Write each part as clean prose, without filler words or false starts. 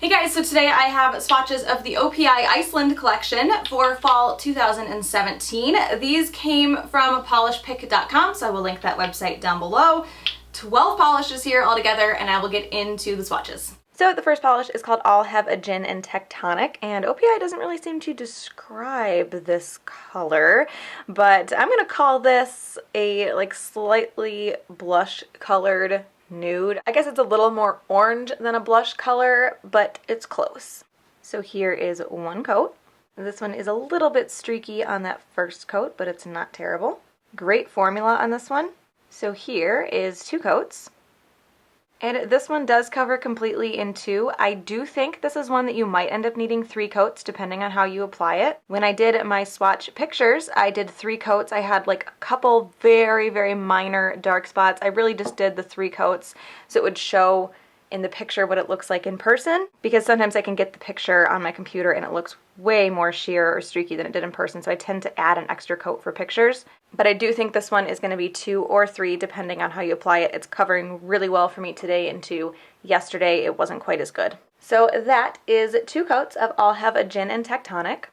Hey guys, so today I have swatches of the OPI Iceland collection for fall 2017. These came from polishpick.com, so I will link that website down below. 12 polishes here altogether, and I will get into the swatches. So the first polish is called I'll Have a Gin and Tectonic, and OPI doesn't really seem to describe this color, but I'm gonna call this a slightly blush colored nude. I guess it's a little more orange than a blush color, but it's close. So here is one coat. This one is a little bit streaky on that first coat, but it's not terrible. Great formula on this one. So here is two coats. And this one does cover completely in two. I do think this is one that you might end up needing 3 coats depending on how you apply it. When I did my swatch pictures, I did 3 coats. I had like a couple very, very minor dark spots. I really just did the 3 coats so it would show in the picture what it looks like in person, because sometimes I can get the picture on my computer and it looks way more sheer or streaky than it did in person, so I tend to add an extra coat for pictures. But I do think this one is going to be 2 or 3 depending on how you apply it. It's covering really well for me today, into yesterday it wasn't quite as good. So that is 2 coats of I'll Have a Gin and Tectonic.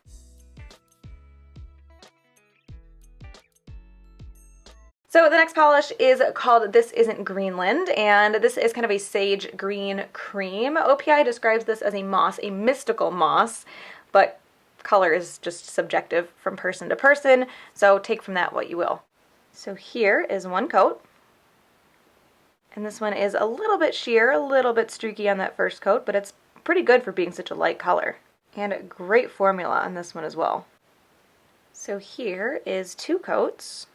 So the next polish is called This Isn't Greenland, and this is kind of a sage green cream. OPI describes this as a moss, a mystical moss, but color is just subjective from person to person, so take from that what you will. So here is one coat, and this one is a little bit sheer, a little bit streaky on that first coat, but it's pretty good for being such a light color. And a great formula on this one as well. So here is 2 coats.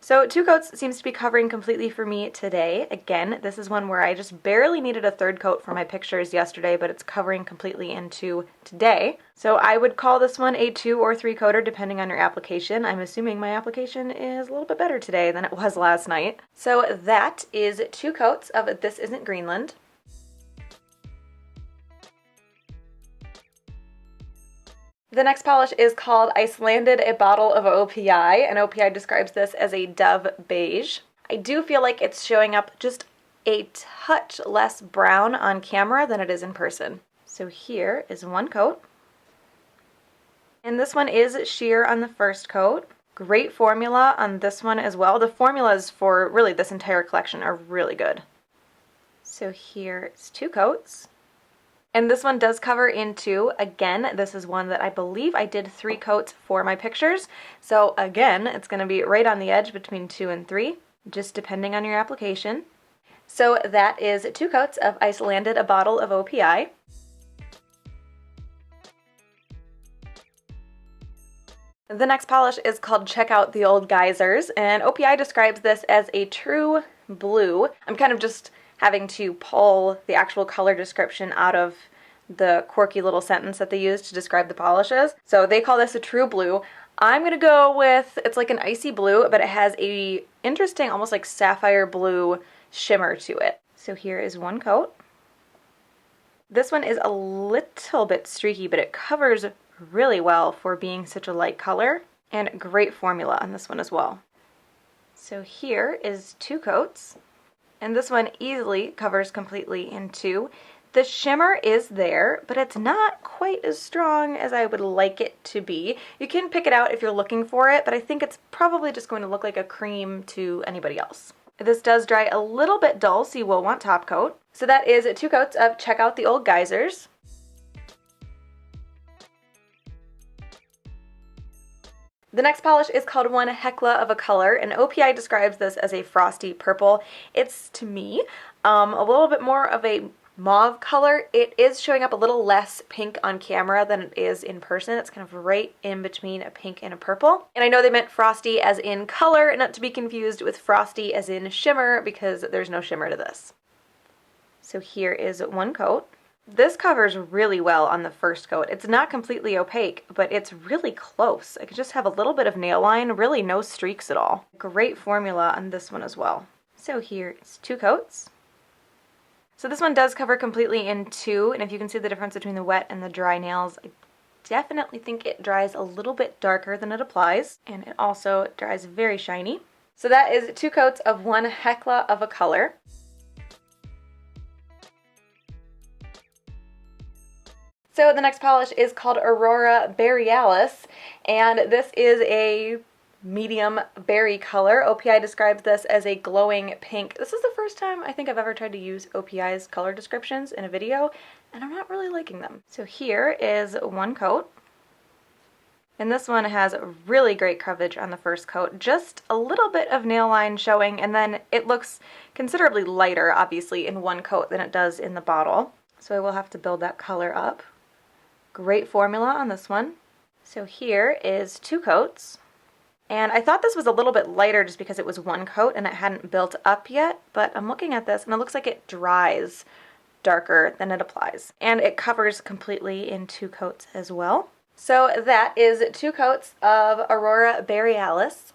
So 2 coats seems to be covering completely for me today. Again, this is one where I just barely needed a 3rd coat for my pictures yesterday, but it's covering completely into today. So I would call this one a 2 or 3 coater depending on your application. I'm assuming my application is a little bit better today than it was last night. So that is 2 coats of This Isn't Greenland. The next polish is called Icelanded, a Bottle of OPI, and OPI describes this as a dove beige. I do feel like it's showing up just a touch less brown on camera than it is in person. So here is one coat. And this one is sheer on the first coat. Great formula on this one as well. The formulas for really this entire collection are really good. So here's 2 coats. And this one does cover in 2. Again, this is one that I believe I did 3 coats for my pictures. So again, it's going to be right on the edge between 2 and 3, just depending on your application. So that is 2 coats of Icelanded, a Bottle of OPI. The next polish is called Check Out The Old Geysirs, and OPI describes this as a true blue. I'm kind of just having to pull the actual color description out of the quirky little sentence that they use to describe the polishes. So they call this a true blue. I'm gonna go with, it's like an icy blue, but it has a interesting, almost like sapphire blue shimmer to it. So here is one coat. This one is a little bit streaky, but it covers really well for being such a light color, and great formula on this one as well. So here is 2 coats. And this one easily covers completely in 2. The shimmer is there, but it's not quite as strong as I would like it to be. You can pick it out if you're looking for it, but I think it's probably just going to look like a cream to anybody else. This does dry a little bit dull, so you will want top coat. So that is 2 coats of Check Out The Old Geysirs. The next polish is called One Heckla of a Color, and OPI describes this as a frosty purple. It's, to me, a little bit more of a mauve color. It is showing up a little less pink on camera than it is in person. It's kind of right in between a pink and a purple. And I know they meant frosty as in color, not to be confused with frosty as in shimmer, because there's no shimmer to this. So here is one coat. This covers really well on the first coat. It's not completely opaque, but it's really close. I could just have a little bit of nail line, really no streaks at all. Great formula on this one as well. So here's 2 coats. So this one does cover completely in 2, and if you can see the difference between the wet and the dry nails, I definitely think it dries a little bit darker than it applies, and it also dries very shiny. So that is 2 coats of One Heckla of a Color. So the next polish is called Aurora Berry-alis, and this is a medium berry color. OPI describes this as a glowing pink. This is the first time I think I've ever tried to use OPI's color descriptions in a video, and I'm not really liking them. So here is one coat. And this one has really great coverage on the first coat, just a little bit of nail line showing, and then it looks considerably lighter, obviously, in one coat than it does in the bottle. So I will have to build that color up. Great formula on this one. So here is two coats. And I thought this was a little bit lighter just because it was one coat and it hadn't built up yet, but I'm looking at this and it looks like it dries darker than it applies. And it covers completely in two coats as well. So that is two coats of Aurora Berry-alis.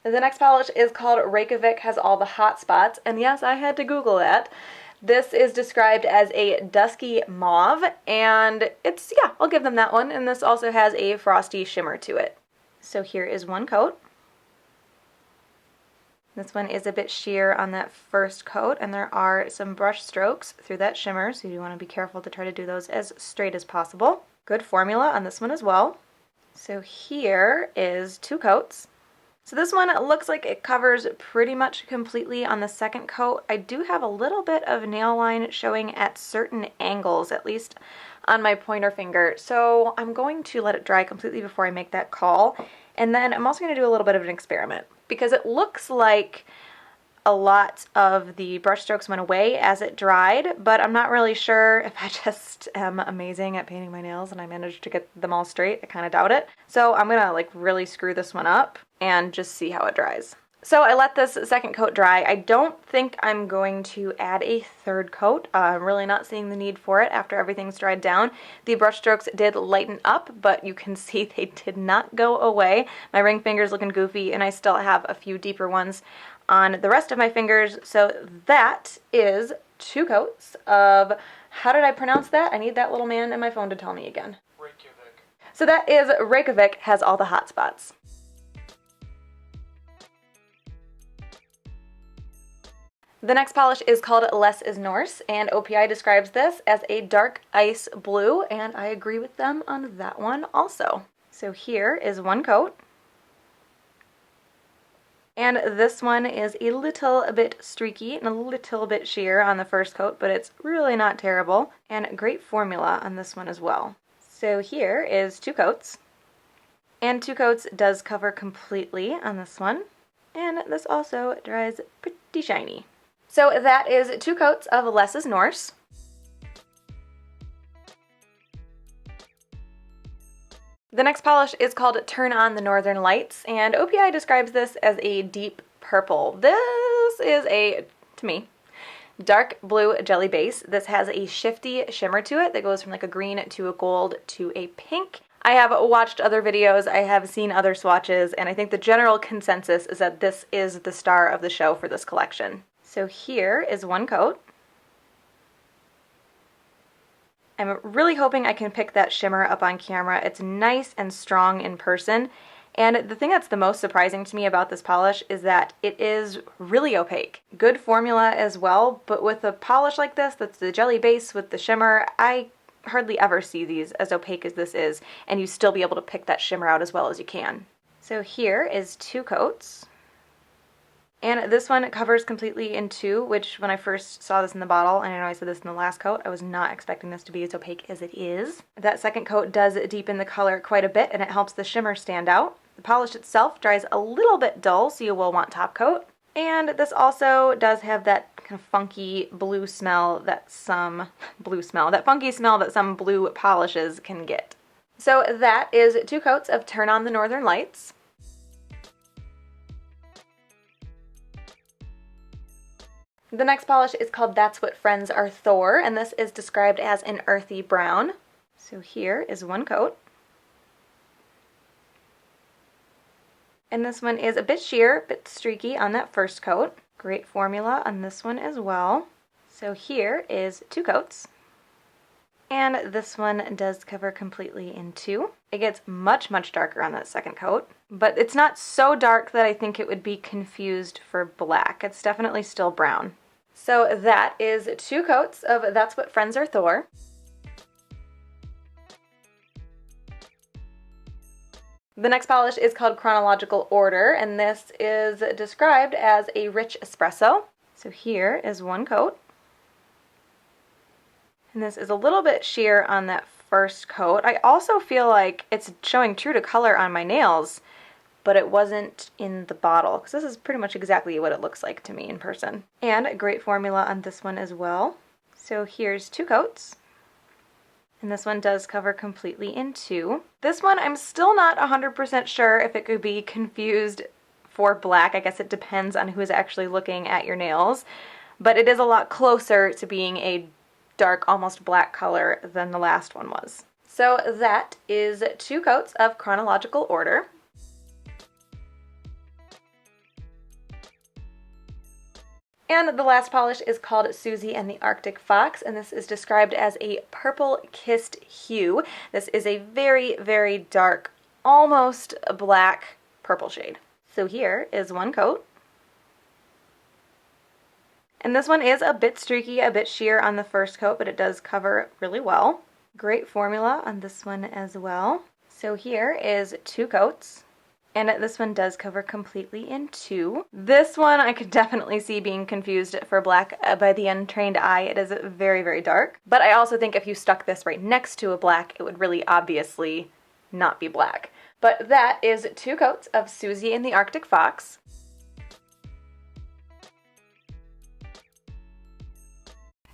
The next polish is called Reykjavik Has All the Hot Spots, and yes, I had to Google that. This is described as a dusky mauve, and it's, yeah, I'll give them that one, and this also has a frosty shimmer to it. So here is one coat. This one is a bit sheer on that first coat, and there are some brush strokes through that shimmer, so you want to be careful to try to do those as straight as possible. Good formula on this one as well. So here is two coats. So this one looks like it covers pretty much completely on the second coat. I do have a little bit of nail line showing at certain angles, at least on my pointer finger. So I'm going to let it dry completely before I make that call. And then I'm also going to do a little bit of an experiment because it looks like a lot of the brush strokes went away as it dried, but I'm not really sure if I just am amazing at painting my nails and I managed to get them all straight. I kind of doubt it. So I'm gonna like really screw this one up and just see how it dries. So I let this second coat dry. I don't think I'm going to add a third coat. I'm really not seeing the need for it after everything's dried down. The brush strokes did lighten up, but you can see they did not go away. My ring finger's looking goofy and I still have a few deeper ones on the rest of my fingers. So that is two coats of, how did I pronounce that? I need that little man in my phone to tell me again. Reykjavik. So that is Reykjavik Has All the Hot Spots. The next polish is called Is Norse, and OPI describes this as a dark ice blue, and I agree with them on that one also. So here is one coat. And this one is a little bit streaky and a little bit sheer on the first coat, but it's really not terrible. And great formula on this one as well. So here is two coats. And two coats does cover completely on this one. And this also dries pretty shiny. So that is two coats of Is Norse. The next polish is called Turn on the Northern Lights, and OPI describes this as a deep purple. This is a, to me, dark blue jelly base. This has a shifty shimmer to it that goes from like a green to a gold to a pink. I have watched other videos, I have seen other swatches, and I think the general consensus is that this is the star of the show for this collection. So here is one coat. I'm really hoping I can pick that shimmer up on camera. It's nice and strong in person. And the thing that's the most surprising to me about this polish is that it is really opaque. Good formula as well, but with a polish like this, that's the jelly base with the shimmer, I hardly ever see these as opaque as this is, and you still be able to pick that shimmer out as well as you can. So here is two coats. And this one covers completely in two, which when I first saw this in the bottle, and I know I said this in the last coat, I was not expecting this to be as opaque as it is. That second coat does deepen the color quite a bit, and it helps the shimmer stand out. The polish itself dries a little bit dull, so you will want top coat. And this also does have that kind of funky blue smell that some, that funky smell that some blue polishes can get. So that is two coats of Turn on the Northern Lights. The next polish is called That's What Friends Are Thor, and this is described as an earthy brown. So here is one coat. And this one is a bit sheer, a bit streaky on that first coat. Great formula on this one as well. So here is two coats. And this one does cover completely in two. It gets much, much darker on that second coat, but it's not so dark that I think it would be confused for black. It's definitely still brown. So that is 2 coats of That's What Friends Are Thor. The next polish is called Krona-logical Order, and this is described as a rich espresso. So here is 1 coat. And this is a little bit sheer on that first coat. I also feel like it's showing true to color on my nails, but it wasn't in the bottle, because this is pretty much exactly what it looks like to me in person. And a great formula on this one as well. So here's 2 coats. And this one does cover completely in 2. This one, I'm still not 100% sure if it could be confused for black. I guess it depends on who is actually looking at your nails. But it is a lot closer to being a dark, almost black color than the last one was. So that is 2 coats of Krona-logical Order. And the last polish is called Suzi and the Arctic Fox, and this is described as a purple kissed hue. This is a very, very dark, almost black purple shade. So here is 1 coat. And this one is a bit streaky, a bit sheer on the first coat, but it does cover really well. Great formula on this one as well. So here is 2 coats. And this one does cover completely in 2. This one I could definitely see being confused for black by the untrained eye. It is very, very dark. But I also think if you stuck this right next to a black, it would really obviously not be black. But that is 2 coats of Suzi and the Arctic Fox.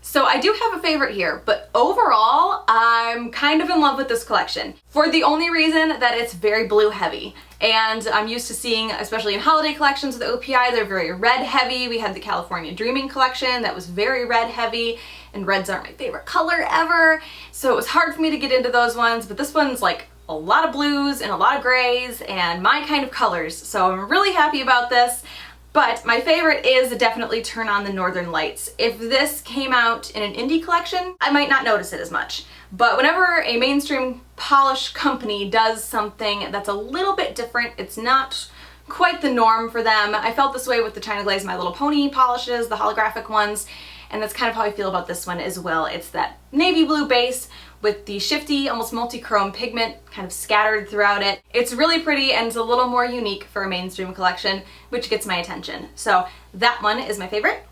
So I do have a favorite here, but overall, I'm kind of in love with this collection for the only reason that it's very blue heavy. And I'm used to seeing, especially in holiday collections with OPI, they're very red heavy. We had the California Dreaming collection that was very red heavy, and reds aren't my favorite color ever. So it was hard for me to get into those ones, but this one's like a lot of blues and a lot of grays and my kind of colors. So I'm really happy about this. But my favorite is definitely Turn on the Northern Lights. If this came out in an indie collection, I might not notice it as much. But whenever a mainstream polish company does something that's a little bit different, it's not quite the norm for them. I felt this way with the China Glaze My Little Pony polishes, the holographic ones, and that's kind of how I feel about this one as well. It's that navy blue base with the shifty, almost multi-chrome pigment kind of scattered throughout it. It's really pretty and it's a little more unique for a mainstream collection, which gets my attention. So that one is my favorite.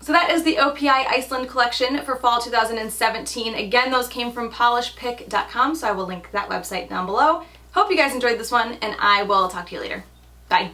So that is the OPI Iceland collection for fall 2017. Again, those came from polishpick.com, so I will link that website down below. Hope you guys enjoyed this one, and I will talk to you later. Bye.